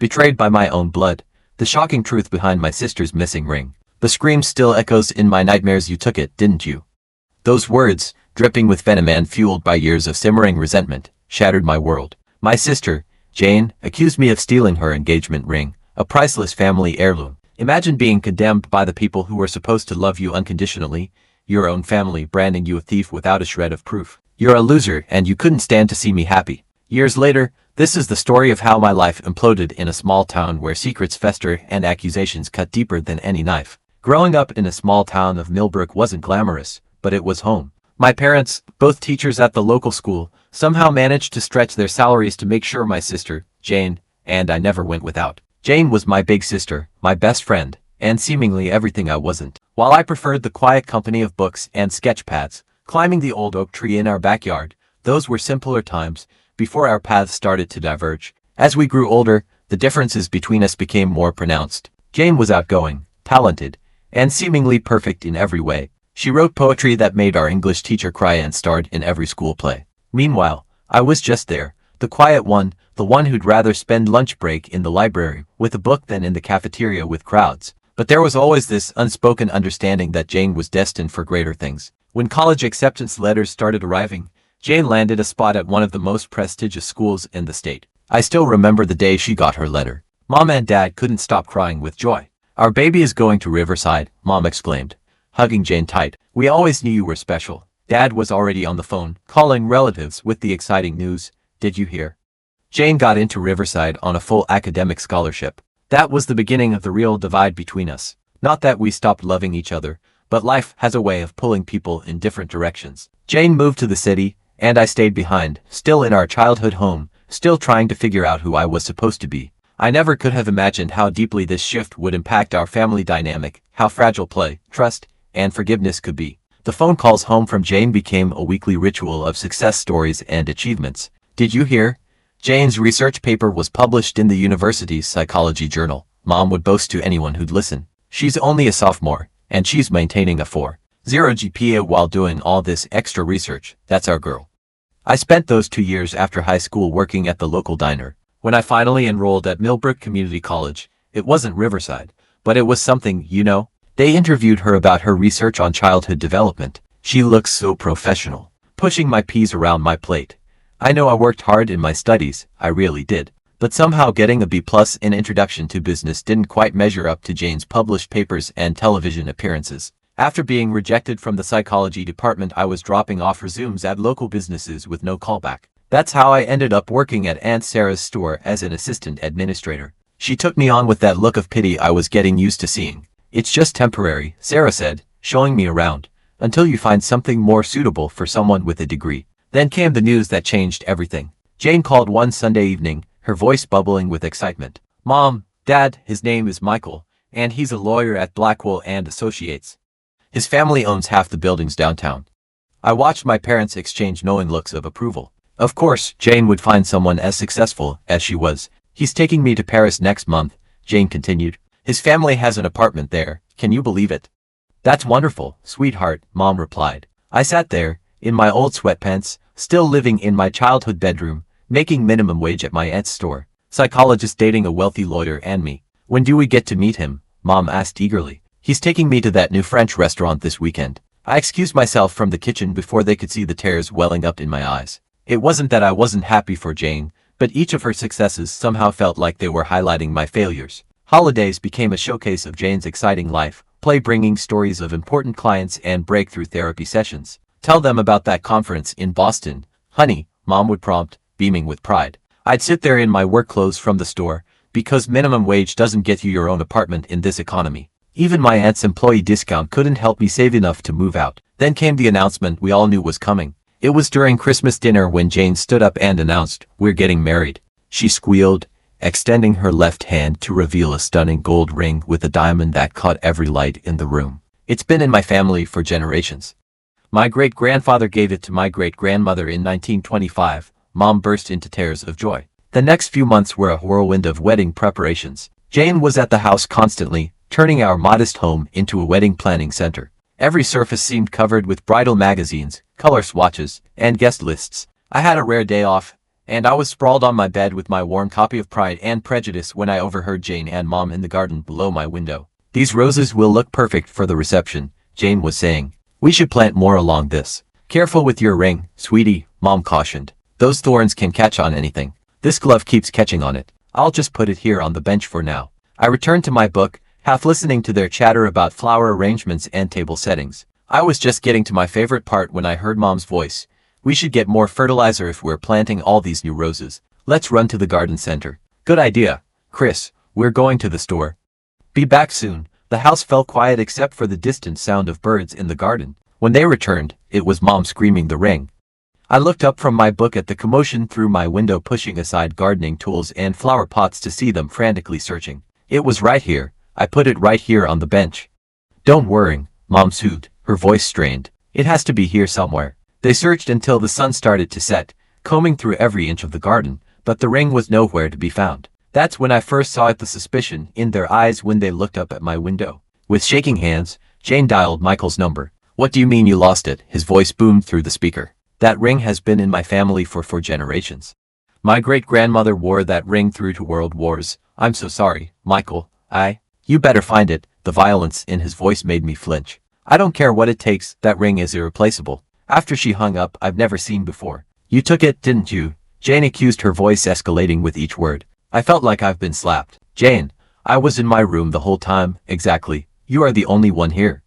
Betrayed by my own blood. The shocking truth behind my sister's missing ring. The scream still echoes in my nightmares. You took it, didn't you? Those words, dripping with venom and fueled by years of simmering resentment, shattered my world. My sister, Jane, accused me of stealing her engagement ring, a priceless family heirloom. Imagine being condemned by the people who were supposed to love you unconditionally, your own family branding you a thief without a shred of proof. You're a loser and you couldn't stand to see me happy. Years later, this is the story of how my life imploded in a small town where secrets fester and accusations cut deeper than any knife. Growing up in a small town of Millbrook wasn't glamorous, but it was home. My parents, both teachers at the local school, somehow managed to stretch their salaries to make sure my sister, Jane, and I never went without. Jane was my big sister, my best friend, and seemingly everything I wasn't. While I preferred the quiet company of books and sketch pads, climbing the old oak tree in our backyard, those were simpler times, before our paths started to diverge. As we grew older, the differences between us became more pronounced. Jane was outgoing, talented, and seemingly perfect in every way. She wrote poetry that made our English teacher cry and starred in every school play. Meanwhile, I was just there, the quiet one, the one who'd rather spend lunch break in the library with a book than in the cafeteria with crowds. But there was always this unspoken understanding that Jane was destined for greater things. When college acceptance letters started arriving, Jane landed a spot at one of the most prestigious schools in the state. I still remember the day she got her letter. Mom and Dad couldn't stop crying with joy. "Our baby is going to Riverside," Mom exclaimed, hugging Jane tight. "We always knew you were special." Dad was already on the phone, calling relatives with the exciting news. "Did you hear? Jane got into Riverside on a full academic scholarship." That was the beginning of the real divide between us. Not that we stopped loving each other, but life has a way of pulling people in different directions. Jane moved to the city, and I stayed behind, still in our childhood home, still trying to figure out who I was supposed to be. I never could have imagined how deeply this shift would impact our family dynamic, how fragile play, trust, and forgiveness could be. The phone calls home from Jane became a weekly ritual of success stories and achievements. "Did you hear? Jane's research paper was published in the university's psychology journal," Mom would boast to anyone who'd listen. "She's only a sophomore, and she's maintaining a 4.0 GPA while doing all this extra research. That's our girl." I spent those 2 years after high school working at the local diner. When I finally enrolled at Millbrook Community College, it wasn't Riverside, but it was something, you know. They interviewed her about her research on childhood development. She looks so professional, pushing my peas around my plate. I know I worked hard in my studies, I really did. But somehow getting a B+ in Introduction to Business didn't quite measure up to Jane's published papers and television appearances. After being rejected from the psychology department, I was dropping off resumes at local businesses with no callback. That's how I ended up working at Aunt Sarah's store as an assistant administrator. She took me on with that look of pity I was getting used to seeing. "It's just temporary," Sarah said, showing me around, "until you find something more suitable for someone with a degree." Then came the news that changed everything. Jane called one Sunday evening, her voice bubbling with excitement. "Mom, Dad, his name is Michael, and he's a lawyer at Blackwell and Associates. His family owns half the buildings downtown." I watched my parents exchange knowing looks of approval. Of course, Jane would find someone as successful as she was. "He's taking me to Paris next month," Jane continued. "His family has an apartment there. Can you believe it?" "That's wonderful, sweetheart," Mom replied. I sat there, in my old sweatpants, still living in my childhood bedroom, making minimum wage at my aunt's store. Psychologist dating a wealthy lawyer and me. "When do we get to meet him?" Mom asked eagerly. "He's taking me to that new French restaurant this weekend." I excused myself from the kitchen before they could see the tears welling up in my eyes. It wasn't that I wasn't happy for Jane, but each of her successes somehow felt like they were highlighting my failures. Holidays became a showcase of Jane's exciting life, play bringing stories of important clients and breakthrough therapy sessions. "Tell them about that conference in Boston, honey," Mom would prompt, beaming with pride. I'd sit there in my work clothes from the store, because minimum wage doesn't get you your own apartment in this economy. Even my aunt's employee discount couldn't help me save enough to move out. Then came the announcement we all knew was coming. It was during Christmas dinner when Jane stood up and announced, "We're getting married." She squealed, extending her left hand to reveal a stunning gold ring with a diamond that caught every light in the room. It's been in my family for generations. My great-grandfather gave it to my great-grandmother in 1925. Mom burst into tears of joy. The next few months were a whirlwind of wedding preparations. Jane was at the house constantly, turning our modest home into a wedding planning center. Every surface seemed covered with bridal magazines, color swatches, and guest lists. I had a rare day off, and I was sprawled on my bed with my warm copy of Pride and Prejudice when I overheard Jane and Mom in the garden below my window. "These roses will look perfect for the reception," Jane was saying. "We should plant more along this." "Careful with your ring, sweetie," Mom cautioned. "Those thorns can catch on anything. This glove keeps catching on it. I'll just put it here on the bench for now." I returned to my book, half listening to their chatter about flower arrangements and table settings. I was just getting to my favorite part when I heard Mom's voice. "We should get more fertilizer if we're planting all these new roses. Let's run to the garden center." "Good idea, Chris. We're going to the store. Be back soon." The house fell quiet except for the distant sound of birds in the garden. When they returned, it was Mom screaming the ring. I looked up from my book at the commotion through my window, pushing aside gardening tools and flower pots to see them frantically searching. "It was right here. I put it right here on the bench." "Don't worry," Mom soothed, her voice strained. "It has to be here somewhere." They searched until the sun started to set, combing through every inch of the garden, but the ring was nowhere to be found. That's when I first saw the suspicion in their eyes when they looked up at my window. With shaking hands, Jane dialed Michael's number. "What do you mean you lost it?" His voice boomed through the speaker. "That ring has been in my family for 4 generations. My great-grandmother wore that ring through 2 world wars. I'm so sorry, Michael. You better find it." The violence in his voice made me flinch. "I don't care what it takes, that ring is irreplaceable." After she hung up, I've never seen before. "You took it, didn't you?" Jane accused, her voice escalating with each word. I felt like I've been slapped. "Jane, I was in my room the whole time." "Exactly. You are the only one here."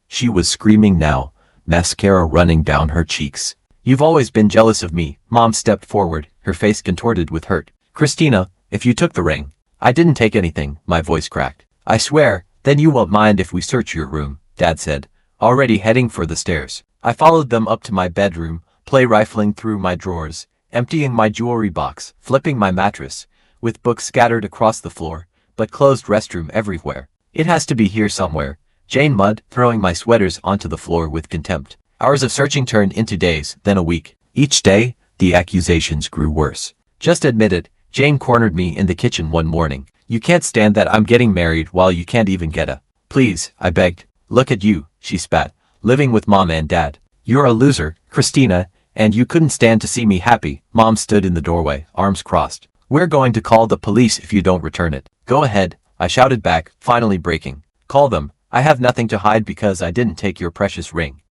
She was screaming now, mascara running down her cheeks. "You've always been jealous of me." Mom stepped forward, her face contorted with hurt. "Christina, if you took the ring." "I didn't take anything," my voice cracked. "I swear." "Then you won't mind if we search your room," Dad said, already heading for the stairs. I followed them up to my bedroom, rifling through my drawers, emptying my jewelry box, flipping my mattress, with books scattered across the floor, but closed restroom everywhere. "It has to be here somewhere," Jane mud, throwing my sweaters onto the floor with contempt. Hours of searching turned into days, then a week. Each day, the accusations grew worse. "Just admit it," Jane cornered me in the kitchen one morning. "You can't stand that I'm getting married while you can't even get a..." "Please," I begged. "Look at you," she spat. "Living with Mom and Dad. You're a loser, Christina, and you couldn't stand to see me happy." Mom stood in the doorway, arms crossed. "We're going to call the police if you don't return it." "Go ahead," I shouted back, finally breaking. "Call them. I have nothing to hide because I didn't take your precious ring."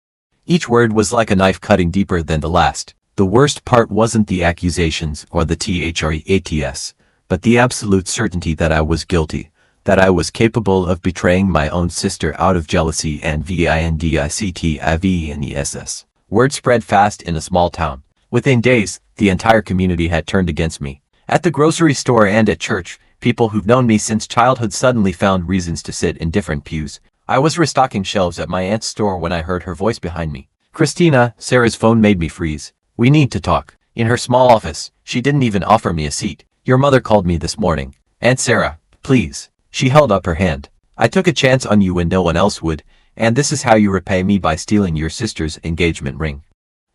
Each word was like a knife cutting deeper than the last. The worst part wasn't the accusations or the threats, but the absolute certainty that I was guilty, that I was capable of betraying my own sister out of jealousy and vindictiveness. Word spread fast in a small town. Within days, the entire community had turned against me. At the grocery store and at church, people who've known me since childhood suddenly found reasons to sit in different pews. I was restocking shelves at my aunt's store when I heard her voice behind me. "Christina," Sarah's phone made me freeze. "We need to talk." In her small office, she didn't even offer me a seat. "Your mother called me this morning." "Aunt Sarah, please." She held up her hand. "I took a chance on you when no one else would, and this is how you repay me, by stealing your sister's engagement ring."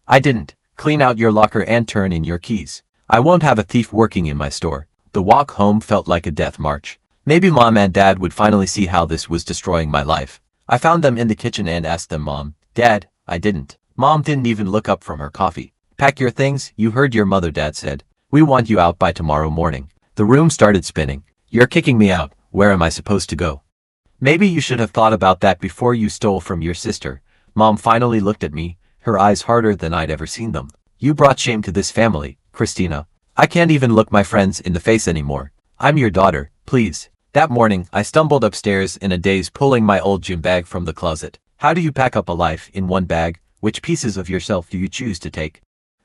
"I didn't." "Clean out your locker and turn in your keys. I won't have a thief working in my store." The walk home felt like a death march. Maybe Mom and Dad would finally see how this was destroying my life. I found them in the kitchen and asked them, "Mom, Dad." I didn't. Mom didn't even look up from her coffee. "Pack your things, you heard your mother," Dad said. "We want you out by tomorrow morning." The room started spinning. "You're kicking me out. Where am I supposed to go?" "Maybe you should have thought about that before you stole from your sister." Mom finally looked at me, her eyes harder than I'd ever seen them. "You brought shame to this family, Christina. I can't even look my friends in the face anymore. I'm your daughter, please." That morning, I stumbled upstairs in a daze, pulling my old gym bag from the closet. How do you pack up a life in one bag? Which pieces of yourself do you choose to take?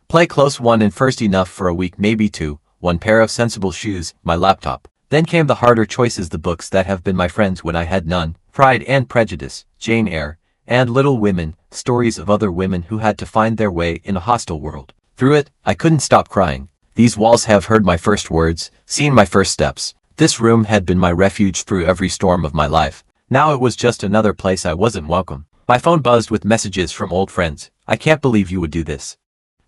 Play close one and first enough for a week, maybe 2, one pair of sensible shoes, my laptop. Then came the harder choices, the books that have been my friends when I had none. Pride and Prejudice, Jane Eyre, and Little Women, stories of other women who had to find their way in a hostile world. Through it, I couldn't stop crying. These walls have heard my first words, seen my first steps. This room had been my refuge through every storm of my life. Now it was just another place I wasn't welcome. My phone buzzed with messages from old friends. "I can't believe you would do this.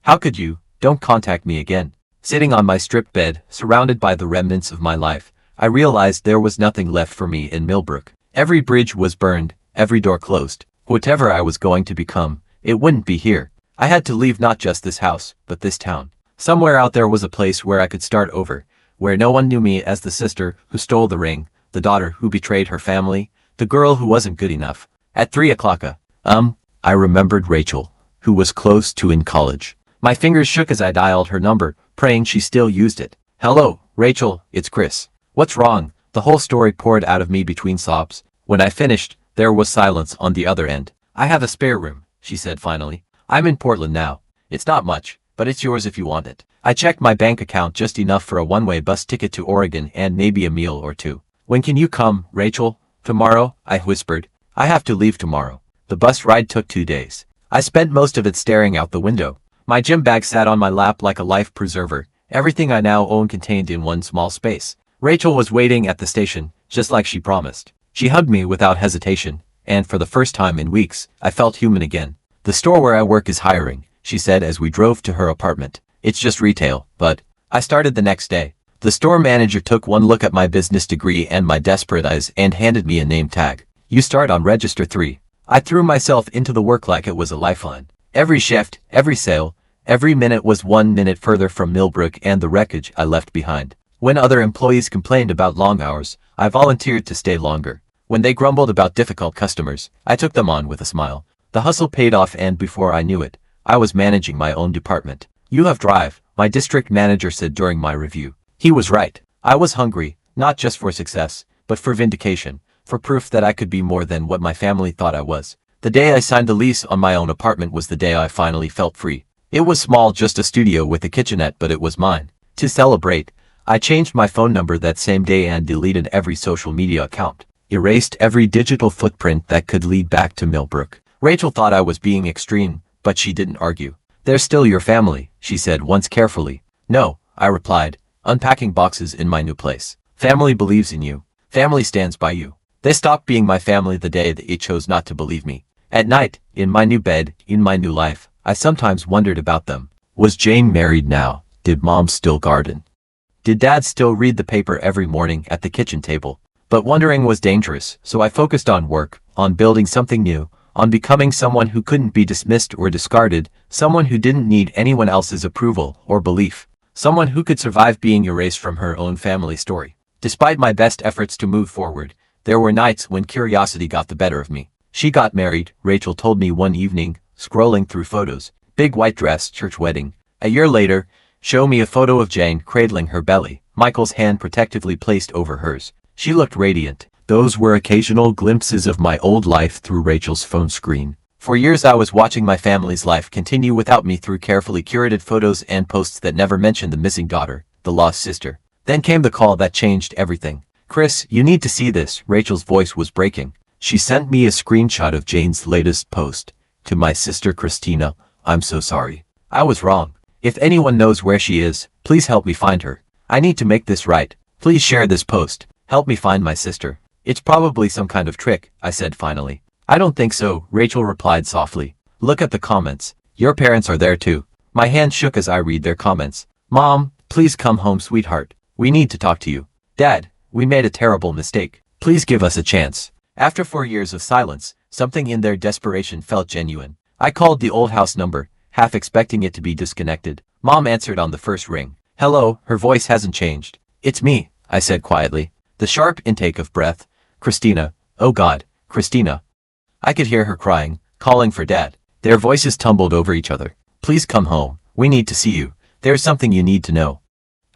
How could you? Don't contact me again." Sitting on my stripped bed, surrounded by the remnants of my life, I realized there was nothing left for me in Millbrook. Every bridge was burned, every door closed. Whatever I was going to become, it wouldn't be here. I had to leave, not just this house, but this town. Somewhere out there was a place where I could start over, where no one knew me as the sister who stole the ring, the daughter who betrayed her family, the girl who wasn't good enough. At 3 o'clock, I remembered Rachel, who was close to in college. My fingers shook as I dialed her number, praying she still used it. Hello, Rachel, it's Chris. What's wrong? The whole story poured out of me between sobs. When I finished, there was silence on the other end. I have a spare room, she said finally. I'm in Portland now. It's not much, but it's yours if you want it. I checked my bank account just enough for a one-way bus ticket to Oregon and maybe a meal or two. When can you come, Rachel? Tomorrow, I whispered. I have to leave tomorrow. The bus ride took 2 days. I spent most of it staring out the window. My gym bag sat on my lap like a life preserver, everything I now own contained in one small space. Rachel was waiting at the station, just like she promised. She hugged me without hesitation, and for the first time in weeks, I felt human again. The store where I work is hiring, she said as we drove to her apartment. It's just retail, but I started the next day. The store manager took one look at my business degree and my desperate eyes and handed me a name tag. You start on Register 3. I threw myself into the work like it was a lifeline. Every shift, every sale, every minute was 1 minute further from Millbrook and the wreckage I left behind. When other employees complained about long hours, I volunteered to stay longer. When they grumbled about difficult customers, I took them on with a smile. The hustle paid off, and before I knew it, I was managing my own department. You have drive, my district manager said during my review. He was right. I was hungry, not just for success, but for vindication, for proof that I could be more than what my family thought I was. The day I signed the lease on my own apartment was the day I finally felt free. It was small, just a studio with a kitchenette, but it was mine. To celebrate, I changed my phone number that same day and deleted every social media account. Erased every digital footprint that could lead back to Millbrook. Rachel thought I was being extreme, but she didn't argue. They're still your family, she said once carefully. No, I replied, unpacking boxes in my new place. Family believes in you. Family stands by you. They stopped being my family the day they chose not to believe me. At night, in my new bed, in my new life, I sometimes wondered about them. Was Jane married now? Did Mom still garden? Did Dad still read the paper every morning at the kitchen table? But wondering was dangerous, so I focused on work, on building something new, on becoming someone who couldn't be dismissed or discarded, someone who didn't need anyone else's approval or belief, someone who could survive being erased from her own family story. Despite my best efforts to move forward, there were nights when curiosity got the better of me. She got married, Rachel told me one evening, scrolling through photos. Big white dress, church wedding. A year later, show me a photo of Jane cradling her belly, Michael's hand protectively placed over hers. She looked radiant. Those were occasional glimpses of my old life through Rachel's phone screen. For years I was watching my family's life continue without me through carefully curated photos and posts that never mentioned the missing daughter, the lost sister. Then came the call that changed everything. Chris, you need to see this. Rachel's voice was breaking. She sent me a screenshot of Jane's latest post. To my sister Christina, I'm so sorry. I was wrong. If anyone knows where she is, please help me find her. I need to make this right. Please share this post. Help me find my sister. It's probably some kind of trick, I said finally. I don't think so, Rachel replied softly. Look at the comments. Your parents are there too. My hand shook as I read their comments. Mom, please come home, sweetheart. We need to talk to you. Dad, we made a terrible mistake. Please give us a chance. After 4 years of silence, something in their desperation felt genuine. I called the old house number, half expecting it to be disconnected. Mom answered on the first ring. Hello, her voice hasn't changed. It's me, I said quietly. The sharp intake of breath. Christina. Oh God, Christina. I could hear her crying, calling for Dad. Their voices tumbled over each other. Please come home. We need to see you. There's something you need to know.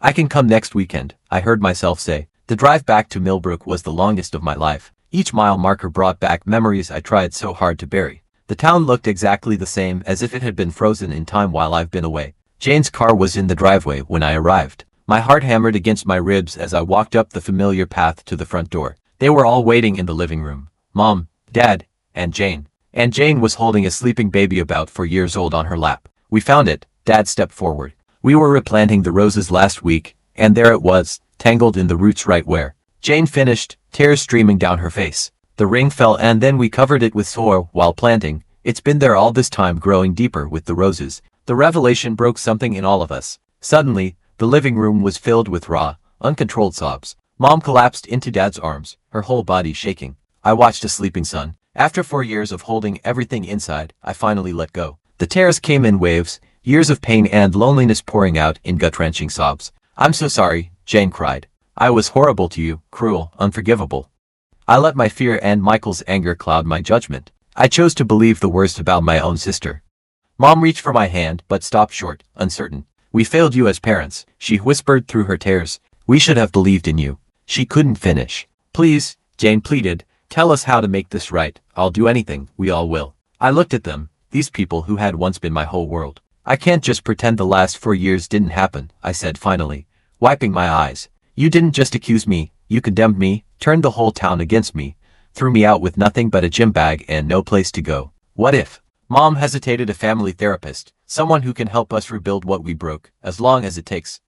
I can come next weekend, I heard myself say. The drive back to Millbrook was the longest of my life. Each mile marker brought back memories I tried so hard to bury. The town looked exactly the same, as if it had been frozen in time while I've been away. Jane's car was in the driveway when I arrived. My heart hammered against my ribs as I walked up the familiar path to the front door. They were all waiting in the living room. Mom, Dad, and Jane. And Jane was holding a sleeping baby about 4 years old on her lap. We found it. Dad stepped forward. We were replanting the roses last week, and there it was, tangled in the roots right where. Jane finished, tears streaming down her face. The ring fell and then we covered it with soil while planting. It's been there all this time, growing deeper with the roses. The revelation broke something in all of us. Suddenly, the living room was filled with raw, uncontrolled sobs. Mom collapsed into Dad's arms, her whole body shaking. I watched a sleeping son. After 4 years of holding everything inside, I finally let go. The tears came in waves, years of pain and loneliness pouring out in gut-wrenching sobs. "I'm so sorry," Jane cried. "I was horrible to you, cruel, unforgivable. I let my fear and Michael's anger cloud my judgment. I chose to believe the worst about my own sister." Mom reached for my hand but stopped short, uncertain. "We failed you as parents," she whispered through her tears. "We should have believed in you." She couldn't finish. "Please," Jane pleaded, "tell us how to make this right. I'll do anything, we all will." I looked at them, these people who had once been my whole world. "I can't just pretend the last 4 years didn't happen," I said finally, wiping my eyes. "You didn't just accuse me, you condemned me, turned the whole town against me, threw me out with nothing but a gym bag and no place to go. What if?" Mom hesitated. "A family therapist, someone who can help us rebuild what we broke, as long as it takes."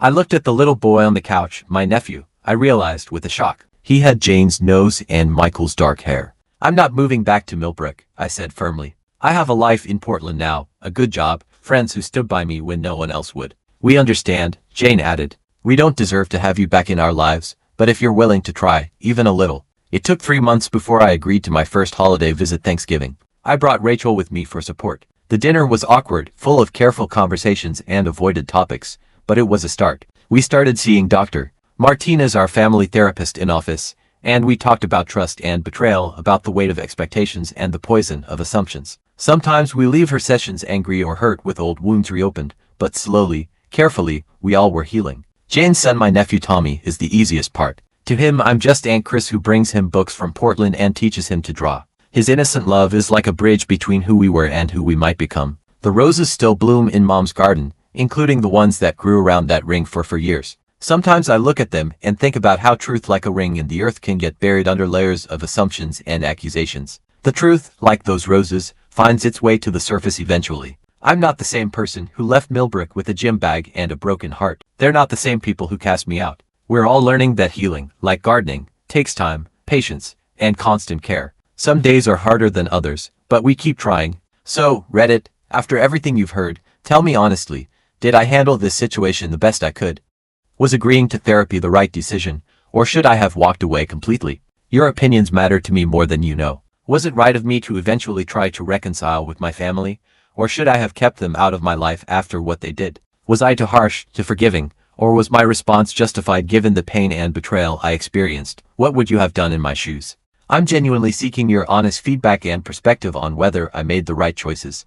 I looked at the little boy on the couch, my nephew. I realized with a shock. He had Jane's nose and Michael's dark hair. "I'm not moving back to Millbrook," I said firmly. "I have a life in Portland now, a good job, friends who stood by me when no one else would." "We understand," Jane added. "We don't deserve to have you back in our lives, but if you're willing to try, even a little." It took 3 months before I agreed to my first holiday visit, Thanksgiving. I brought Rachel with me for support. The dinner was awkward, full of careful conversations and avoided topics, but it was a start. We started seeing Dr. Martinez, our family therapist, in office, and we talked about trust and betrayal, about the weight of expectations and the poison of assumptions. Sometimes we leave her sessions angry or hurt with old wounds reopened, but slowly, carefully, we all were healing. Jane's son, my nephew Tommy, is the easiest part. To him, I'm just Aunt Chris who brings him books from Portland and teaches him to draw. His innocent love is like a bridge between who we were and who we might become. The roses still bloom in Mom's garden, including the ones that grew around that ring for years. Sometimes I look at them and think about how truth, like a ring in the earth, can get buried under layers of assumptions and accusations. The truth, like those roses, finds its way to the surface eventually. I'm not the same person who left Millbrook with a gym bag and a broken heart. They're not the same people who cast me out. We're all learning that healing, like gardening, takes time, patience, and constant care. Some days are harder than others, but we keep trying. So, Reddit, after everything you've heard, tell me honestly, did I handle this situation the best I could? Was agreeing to therapy the right decision, or should I have walked away completely? Your opinions matter to me more than you know. Was it right of me to eventually try to reconcile with my family, or should I have kept them out of my life after what they did? Was I too harsh, too forgiving, or was my response justified given the pain and betrayal I experienced? What would you have done in my shoes? I'm genuinely seeking your honest feedback and perspective on whether I made the right choices.